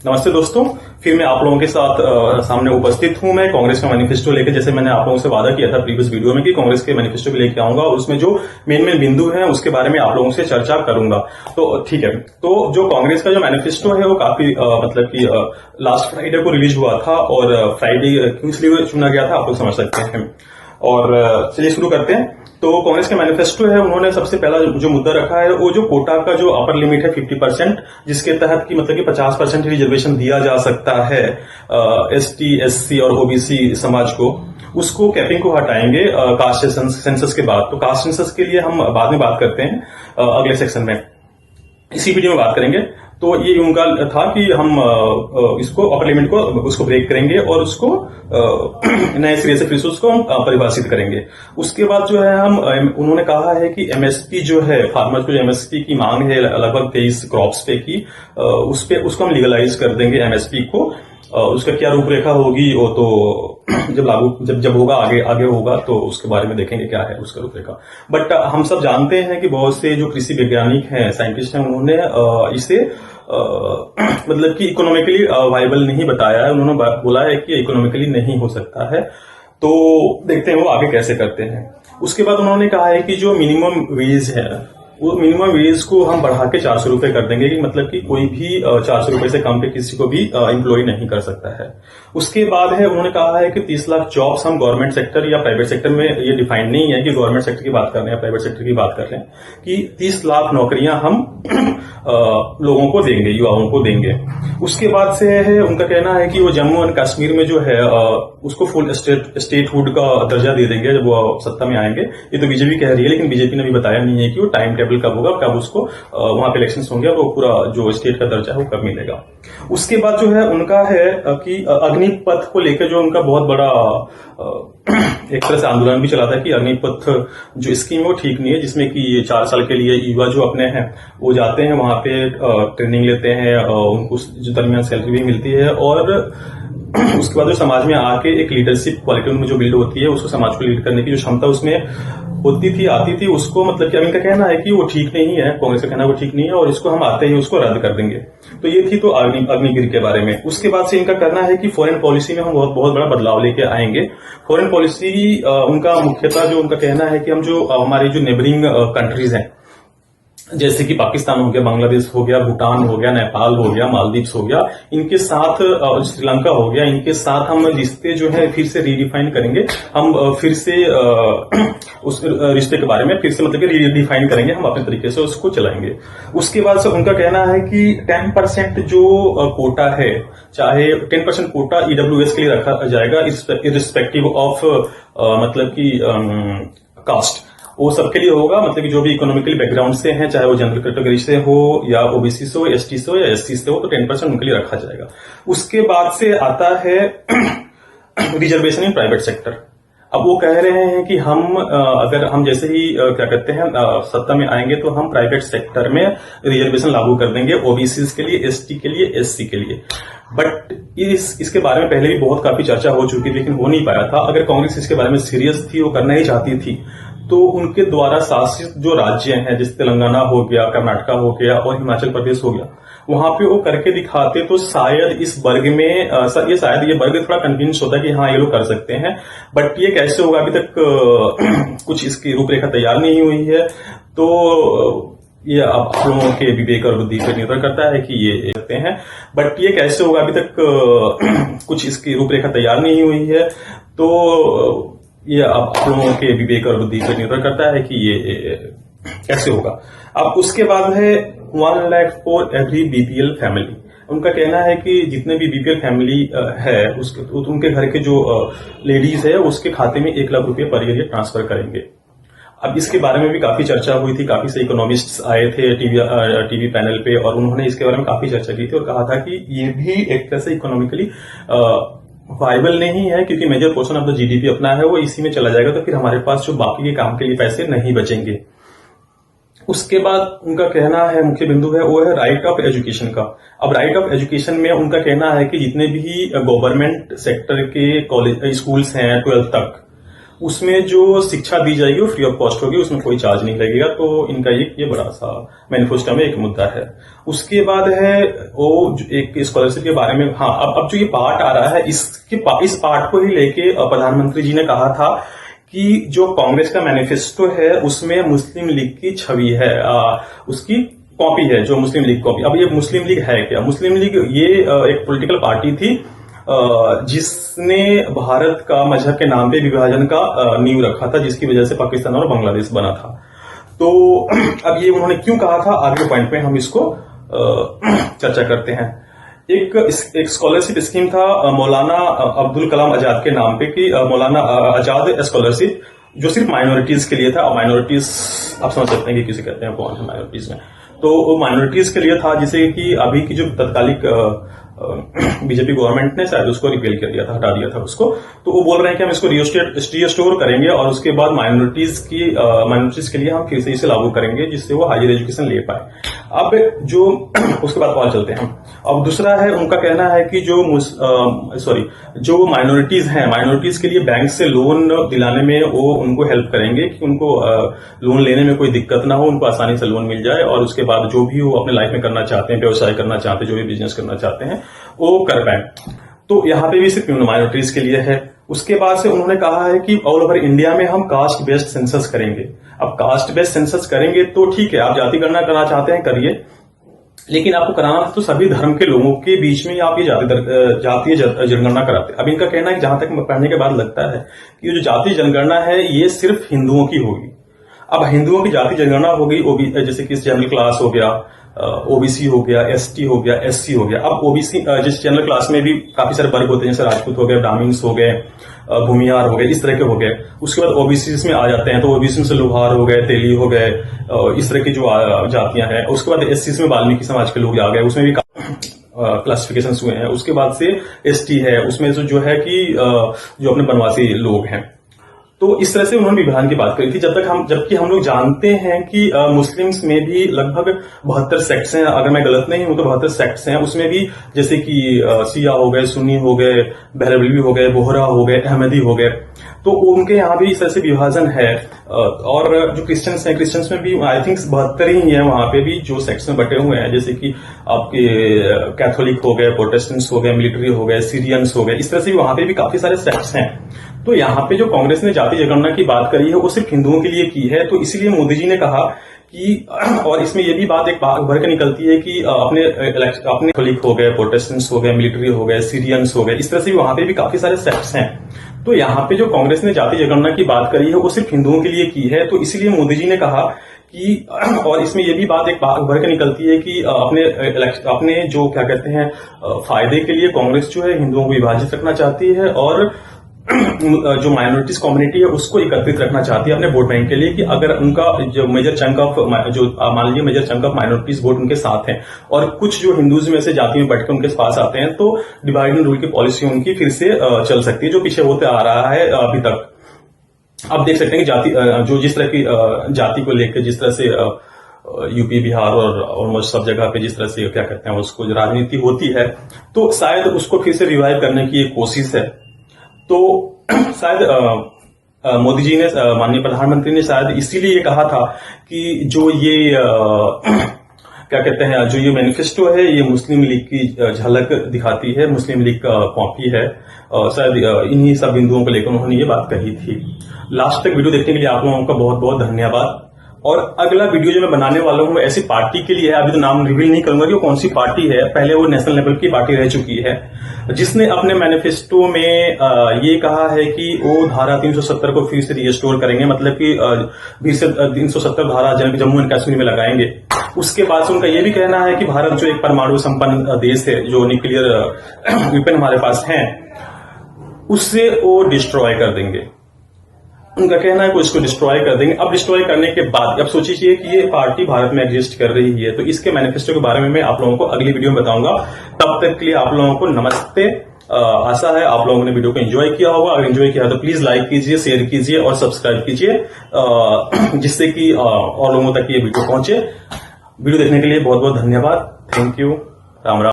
नमस्ते दोस्तों, फिर मैं आप लोगों के साथ सामने उपस्थित हूं। मैं कांग्रेस का मैनिफेस्टो लेकर, जैसे मैंने आप लोगों से वादा किया था प्रीवियस वीडियो में कि कांग्रेस के मैनिफेस्टो भी लेके आऊंगा और उसमें जो मेन बिंदु हैं उसके बारे में आप लोगों से चर्चा करूंगा। तो ठीक है, तो जो कांग्रेस का जो मैनिफेस्टो है वो काफी मतलब कि लास्ट फ्राइडे को रिलीज हुआ था और फ्राइडे क्यों इसलिए चुना गया था आप लोग समझ सकते हैं। और चलिए शुरू करते हैं। तो कांग्रेस का मैनिफेस्टो है, उन्होंने सबसे पहला जो मुद्दा रखा है वो जो कोटा का जो अपर लिमिट है 50%, जिसके तहत की मतलब कि 50% रिजर्वेशन दिया जा सकता है एसटी, एससी और ओबीसी समाज को, उसको कैपिंग को हटाएंगे कास्ट सेंसस के बाद। तो कास्ट सेंसस के लिए हम बाद में बात करते हैं, अगले सेक्शन में इसी वीडियो में बात करेंगे। तो ये उनका था कि हम इसको अपर लिमिट को उसको ब्रेक करेंगे और उसको नए सिरे से फिर से उसको हम परिभाषित करेंगे। उसके बाद जो है हम उन्होंने कहा है कि एमएसपी जो है, फार्मर्स को जो एमएसपी की मांग है लगभग 23 क्रॉप्स पे की, उस पे उसको हम लीगलाइज कर देंगे एमएसपी को। उसका क्या रूपरेखा होगी वो तो जब होगा आगे होगा तो उसके बारे में देखेंगे क्या है उसका रूपरेखा। बट हम सब जानते हैं कि बहुत से जो कृषि वैज्ञानिक हैं, साइंटिस्ट हैं, उन्होंने इसे मतलब कि इकोनॉमिकली वायबल नहीं बताया है। उन्होंने बोला है कि इकोनॉमिकली नहीं हो सकता है। तो देखते हैं वो आगे कैसे करते हैं। उसके बाद उन्होंने कहा है कि जो मिनिमम वेज है वो मिनिमम वेज को हम बढ़ा के 400 रुपए कर देंगे, कि मतलब कि कोई भी 400 रुपए से कम पे किसी को भी एम्प्लॉय नहीं कर सकता है। उसके बाद है उन्होंने कहा है कि 30 लाख जॉब्स हम गवर्नमेंट सेक्टर या प्राइवेट सेक्टर में, ये डिफाइंड नहीं है कि गवर्नमेंट सेक्टर की बात कर रहे हैं या प्राइवेट सेक्टर की बात कर रहे हैं, कि 30 लाख नौकरियां हम लोगों को देंगे, युवाओं को देंगे। उसके बाद से है उनका कहना है कि वो जम्मू एंड कश्मीर में जो है उसको फुल स्टेटहुड का दर्जा दे देंगे जब वो सत्ता में आएंगे। ये तो बीजेपी कह रही है, लेकिन बीजेपी ने भी बताया नहीं है कि वो टाइम टेबल कब होगा, कब उसको वहां पे इलेक्शंस होंगे और वो पूरा जो स्टेट का दर्जा है वो कब मिलेगा। उसके बाद जो है उनका है कि अग्निपथ को लेकर जो उनका बहुत बड़ा एक तरह से आंदोलन भी चला था कि अग्निपथ जो स्कीम है वो ठीक नहीं है, जिसमें कि 4 साल के लिए युवा जो अपने हैं वो जाते हैं वहां पे ट्रेनिंग लेते हैं, उनको जो दरमियान सैलरी भी मिलती है और उसके बाद जो समाज में आके एक लीडरशिप क्वालिटी उनमें जो बिल्ड होती है, उसको समाज को लीड करने की जो क्षमता उसमें होती थी, आती थी, उसको मतलब कि अब इनका कहना है कि वो ठीक नहीं है, कांग्रेस का कहना है वो ठीक नहीं है और इसको हम आते ही उसको रद्द कर देंगे। तो ये थी तो अग्निवीर के बारे में। उसके बाद से इनका कहना है कि फॉरेन पॉलिसी में हम बहुत बड़ा बदलाव लेके आएंगे। फॉरेन पॉलिसी उनका मुख्यतः जो उनका कहना है कि हम जो हमारे जो नेबरिंग कंट्रीज हैं, जैसे कि पाकिस्तान हो गया, बांग्लादेश हो गया, भूटान हो गया, नेपाल हो गया, मालदीव्स हो गया, इनके साथ श्रीलंका हो गया, इनके साथ हम रिश्ते जो है फिर से रीडिफाइन करेंगे। हम फिर से उस रिश्ते के बारे में फिर से मतलब कि रीडिफाइन करेंगे, हम अपने तरीके से उसको चलाएंगे। उसके बाद से उनका कहना है कि 10% जो कोटा है, चाहे 10% कोटा ईडब्ल्यूएस के लिए रखा जाएगा इरिस्पेक्टिव ऑफ मतलब कि कास्ट, वो सबके लिए होगा। मतलब कि जो भी इकोनॉमिकली बैकग्राउंड से हैं, चाहे वो जनरल कैटेगरी से हो या ओबीसी से हो, एसटी से हो या एससी से हो, तो 10% उनके लिए रखा जाएगा। उसके बाद से आता है रिजर्वेशन इन प्राइवेट सेक्टर। अब वो कह रहे हैं कि हम अगर हम जैसे ही क्या कहते हैं सत्ता में आएंगे तो हम प्राइवेट सेक्टर में रिजर्वेशन लागू कर देंगे, ओबीसी के लिए, एसटी के लिए, एससी के लिए। बट इसके बारे में पहले भी बहुत काफी चर्चा हो चुकी थी, लेकिन हो नहीं पाया था। अगर कांग्रेस इसके बारे में सीरियस थी, वो करना ही चाहती थी, तो उनके द्वारा शासित जो राज्य हैं, जैसे तेलंगाना हो गया, कर्नाटका हो गया और हिमाचल प्रदेश हो गया, वहां पे वो करके दिखाते तो शायद इस वर्ग में ये वर्ग थोड़ा कन्विंस होता है कि हाँ ये लोग कर सकते हैं। बट ये कैसे होगा, अभी तक कुछ इसकी रूपरेखा तैयार नहीं हुई है। तो ये आप लोगों के विवेक और बुद्धि पर निर्भर करता है कि ये करते हैं। बट ये कैसे होगा, अभी तक कुछ इसकी रूपरेखा तैयार नहीं हुई है। तो ये आप लोगों के विवेक और बुद्धि पर निर्भर करता है कि ये कैसे होगा। अब उसके बाद है 1 lakh for every BPL family. उनका कहना है कि जितने भी बीपीएल फैमिली है उनके घर के जो लेडीज है उसके खाते में 1 लाख रुपए पर ईयर ट्रांसफर करेंगे। अब इसके बारे में भी काफी चर्चा हुई थी, काफी से इकोनॉमिस्ट्स आए थे टीवी पैनल पे और उन्होंने इसके बारे में काफी चर्चा की थी और कहा था कि ये भी एक तरह से इकोनॉमिकली वायबल नहीं है, क्योंकि major portion of the GDP अपना है वो इसी में चला जाएगा, तो फिर हमारे पास जो बाकी के काम के लिए पैसे नहीं बचेंगे। उसके बाद उनका कहना है, मुख्य बिंदु है वो है राइट ऑफ एजुकेशन का। अब राइट ऑफ एजुकेशन में उनका कहना है कि जितने भी गवर्नमेंट सेक्टर के कॉलेज स्कूल्स हैं 12th तक, उसमें जो शिक्षा दी जाएगी वो फ्री ऑफ कॉस्ट होगी, उसमें कोई चार्ज नहीं लगेगा। तो इनका ये बड़ा सा मैनिफेस्टो में एक मुद्दा है। उसके बाद है वो एक स्कॉलरशिप के बारे में। हाँ, अब जो ये पार्ट आ रहा है इस पार्ट को ही लेके प्रधानमंत्री जी ने कहा था कि जो कांग्रेस का मैनिफेस्टो है उसमें मुस्लिम लीग की छवि है, उसकी कॉपी है, जो मुस्लिम लीग कॉपी। अब ये मुस्लिम लीग है क्या? मुस्लिम लीग ये एक पॉलिटिकल पार्टी थी जिसने भारत का मजहब के नाम पे विभाजन का नींव रखा था, जिसकी वजह से पाकिस्तान और बांग्लादेश बना था। तो अब ये उन्होंने क्यों कहा था, आगे पॉइंट पे हम इसको चर्चा करते हैं। एक स्कॉलरशिप स्कीम था मौलाना अब्दुल कलाम आजाद के नाम पे, कि मौलाना आजाद स्कॉलरशिप, जो सिर्फ माइनॉरिटीज के लिए था। माइनॉरिटीज आप समझ सकते हैं कि किसे कहते हैं, कौन है माइनॉरिटीज में। तो माइनॉरिटीज के लिए था, जिसे कि अभी की जो तत्कालिक बीजेपी गवर्नमेंट ने शायद उसको रिपेल कर दिया था, हटा दिया था उसको। तो वो बोल रहे हैं कि हम इसको रीस्टोर करेंगे और उसके बाद माइनॉरिटीज के लिए हम फिर से इसे लागू करेंगे, जिससे वो हायर एजुकेशन ले पाए। अब जो उसके बाद और चलते हैं। अब दूसरा है, उनका कहना है कि जो माइनॉरिटीज हैं, माइनॉरिटीज के लिए बैंक से लोन दिलाने में वो उनको हेल्प करेंगे कि उनको लोन लेने में कोई दिक्कत ना हो, उनको आसानी से लोन मिल जाए और उसके बाद जो भी वो अपने लाइफ में करना चाहते हैं, व्यवसाय करना चाहते हैं, जो भी बिजनेस करना चाहते हैं वो कर पाए। तो यहाँ पे भी सिर्फ माइनॉरिटीज के लिए है। उसके बाद से उन्होंने कहा है कि ऑल ओवर इंडिया में हम कास्ट बेस्ड सेंसस करेंगे। अब कास्ट बेस्ड सेंसस करेंगे तो ठीक है, आप जाति गणना करना चाहते हैं करिए, लेकिन आपको कराना तो सभी धर्म के लोगों के बीच में आप ये जातीय जनगणना कराते। अब इनका कहना है कि जहां तक पढ़ने के बाद लगता है कि ये जो जातीय जनगणना है ये सिर्फ हिंदुओं की होगी। अब हिंदुओं की जाति जनगणना हो गई, जैसे कि जनरल क्लास हो गया, ओबीसी हो गया, एसटी हो गया, एससी हो गया। अब ओबीसी जिस जनरल क्लास में भी काफी सारे वर्ग होते हैं, जैसे राजपूत हो गए, ब्राह्मण्स हो गए, भूमियार हो गए, इस तरह के हो गए। उसके बाद ओबीसी में आ जाते हैं, तो ओबीसी से लोहार हो गए, तेली हो गए, इस तरह की जो जातियां हैं। उसके बाद एससी में वाल्मीकि समाज के लोग आ गए, उसमें भी क्लासिफिकेशन हुए हैं। उसके बाद से एसटी है, उसमें जो है कि जो अपने बनवासी लोग हैं। तो इस तरह से उन्होंने विभाजन की बात करी थी, जबकि हम लोग जानते हैं कि मुस्लिम्स में भी लगभग 72 सेक्ट्स हैं। अगर मैं गलत नहीं हूं तो 72 सेक्ट्स हैं। उसमें भी जैसे कि शिया हो गए, सुन्नी हो गए, बहरवली हो गए, बोहरा हो गए, अहमदी हो गए। तो उनके यहाँ भी इस तरह से विभाजन है। और जो क्रिश्चियंस हैं, क्रिश्चियंस में भी आई थिंक 72 ही है वहां पे भी जो सेक्ट्स में बटे हुए हैं, जैसे कि आपके कैथोलिक हो गए, प्रोटेस्टेंट्स हो गए, मिलिट्री हो गए, सीरियंस हो गए। इस तरह से वहां पे भी काफी सारे सेक्ट्स हैं। तो यहाँ पे जो कांग्रेस ने जाति जनगणना की बात करी है वो सिर्फ हिंदुओं के लिए की है। तो इसीलिए मोदी जी ने कहा कि, और इसमें यह भी बात एक भर के निकलती है कि अपने कैथोलिक हो गए, प्रोटेस्टेंट्स हो गए, मिलिट्री हो गए, सीरियंस हो गए, इस तरह से वहां पे भी काफी सारे सेक्ट्स हैं। तो यहाँ पे जो कांग्रेस ने जाति जनगणना की बात करी है वो सिर्फ हिंदुओं के लिए की है। तो इसीलिए मोदी जी ने कहा कि, और इसमें यह भी बात एक भर के निकलती है कि अपने जो क्या कहते हैं फायदे के लिए कांग्रेस जो है हिंदुओं को विभाजित रखना चाहती है और जो माइनॉरिटीज कम्युनिटी है उसको एकत्रित रखना चाहती है अपने वोट बैंक के लिए, कि अगर उनका जो मेजर चंक ऑफ मान लीजिए major chunk of minorities vote उनके साथ हैं और कुछ जो हिंदूज में से जाति में बैठ के उनके पास आते हैं, तो डिवाइड एंड रूल की पॉलिसी उनकी फिर से चल सकती है, जो पीछे होते आ रहा है अभी तक। आप देख सकते हैं कि जो जिस तरह की जाति को लेकर जिस तरह से यूपी, बिहार और ऑलमोस्ट सब जगह पे जिस तरह से क्या कहते हैं उसको राजनीति होती है, तो शायद उसको फिर से रिवाइव करने की एक कोशिश है। तो शायद मोदी जी ने, माननीय प्रधानमंत्री ने शायद इसीलिए कहा था कि जो ये क्या कहते हैं, जो ये मैनिफेस्टो है ये मुस्लिम लीग की झलक दिखाती है, मुस्लिम लीग का कॉपी है। शायद इन्हीं सब बिंदुओं को लेकर उन्होंने ये बात कही थी। लास्ट तक वीडियो देखने के लिए आप लोगों का बहुत बहुत धन्यवाद। और अगला वीडियो जो मैं बनाने वाला हूं ऐसी पार्टी के लिए है, अभी तो नाम रिवील नहीं करूंगा कि वो कौन सी पार्टी है। पहले वो नेशनल लेवल की पार्टी रह चुकी है, जिसने अपने मैनिफेस्टो में ये कहा है कि वो धारा 370 को फिर से रिस्टोर करेंगे, मतलब कि फिर से 370 धारा जम्मू एंड कश्मीर में लगाएंगे। उसके बाद से उनका ये भी कहना है कि भारत जो एक परमाणु संपन्न देश है, जो न्यूक्लियर वेपन हमारे पास है, उससे वो डिस्ट्रॉय कर देंगे। उनका कहना है कि इसको डिस्ट्रॉय कर देंगे। अब डिस्ट्रॉय करने के बाद अब सोचिए कि ये पार्टी भारत में एग्जिस्ट कर रही है, तो इसके मैनिफेस्टो के बारे में मैं आप लोगों को अगली वीडियो में बताऊंगा। तब तक के लिए आप लोगों को नमस्ते। आशा है आप लोगों ने वीडियो को एंजॉय किया होगा। अगर एंजॉय किया तो प्लीज लाइक कीजिए, शेयर कीजिए और सब्सक्राइब कीजिए, जिससे कि और लोगों तक ये वीडियो पहुंचे। वीडियो देखने के लिए बहुत बहुत धन्यवाद। Thank you. राम राम।